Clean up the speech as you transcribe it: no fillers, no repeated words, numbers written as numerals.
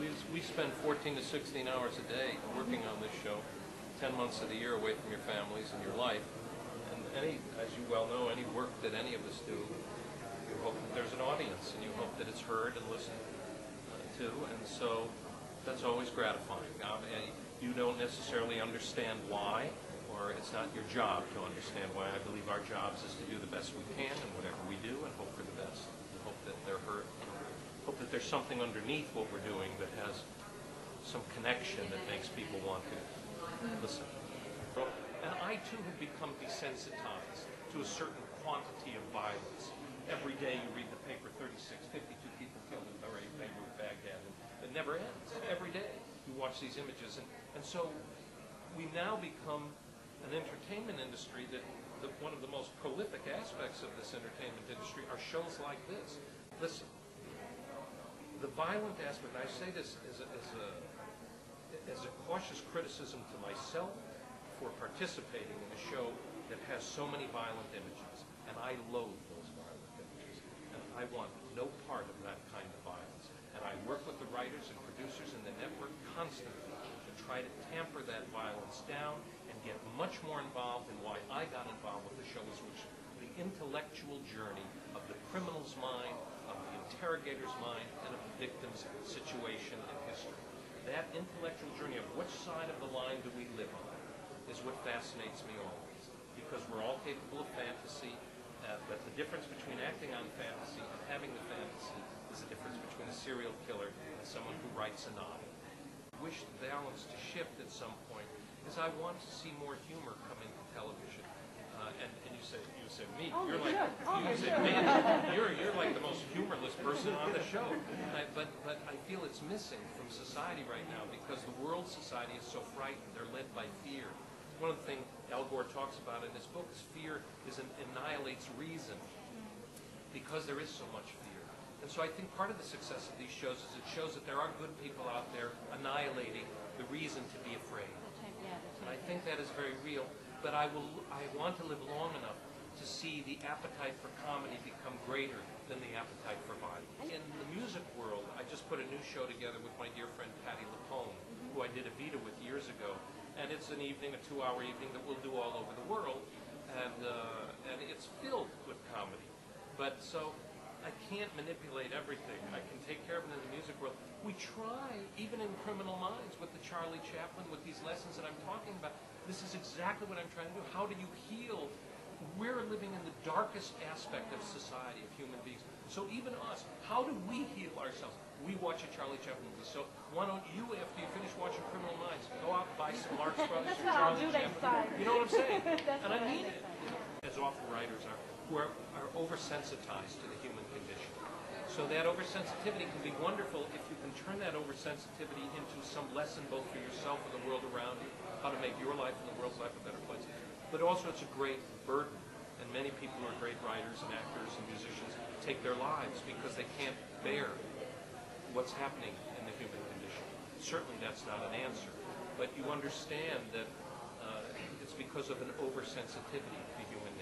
We spend 14 to 16 hours a day working on this show, 10 months of the year away from your families and your life. And as you well know, any work that any of us do, you hope that there's an audience and you hope that it's heard and listened to. And so that's always gratifying. You don't necessarily understand why, or it's not your job to understand why. I believe our jobs is to do the best we can in whatever we do and hope for the best. And hope that they're heard. Hope that there's something underneath what we're doing that has some connection that makes people want to listen. And I too have become desensitized to a certain quantity of violence. Every day you read the paper, 52 people killed in Beirut, Baghdad, and it never ends. Every day you watch these images. And so we now become an entertainment industry that one of the most prolific aspects of this entertainment industry are shows like this. Listen, the violent aspect, and I say this as a cautious criticism to myself for participating in a show that has so many violent images, and I loathe those violent images, and I want no part of that kind of violence. And I work with the writers and producers in the network constantly to try to tamper that violence down and get much more involved in why I got involved with the show, which the intellectual journey of the criminal's mind, of the interrogator's mind, and of the victim's situation and history. That intellectual journey of which side of the line do we live on is what fascinates me always, because we're all capable of fantasy, but the difference between acting on fantasy and having the fantasy is the difference between a serial killer and someone who writes a novel. I wish the balance to shift at some point, is I want to see more humor come into television. And you say me. You're like man, you're like the most humorless person on the show. But I feel it's missing from society right now because the world society is so frightened. They're led by fear. One of the things Al Gore talks about in his book is fear annihilates reason because there is so much fear. And so I think part of the success of these shows is it shows that there are good people out there annihilating the reason to be afraid. And I think that is very real. But I want to live long enough to see the appetite for comedy become greater than the appetite for violence. In the music world, I just put a new show together with my dear friend Patti LuPone, who I did a Vita with years ago. And it's an evening, a 2-hour evening that we'll do all over the world. And it's filled with comedy. But so I can't manipulate everything. I can take care of it in the music world. We try, even in Criminal Minds, with the Charlie Chaplin, with these lessons that I'm talking about. This is exactly what I'm trying to do. How do you heal? We're living in the darkest aspect of society, of human beings. So even us, how do we heal ourselves? We watch a Charlie Chaplin movie. So why don't you, after you finish watching Criminal Minds, go out and buy some Marx Brothers or Charlie Chaplin? You know what I'm saying? And I mean it. As often writers are, who are oversensitized to the human condition. So that oversensitivity can be wonderful if you can turn that oversensitivity into some lesson both for yourself and the world around you, how to make your life and the world's life a better place. But also it's a great burden. And many people who are great writers and actors and musicians take their lives because they can't bear what's happening in the human condition. Certainly that's not an answer. But you understand that it's because of an oversensitivity to human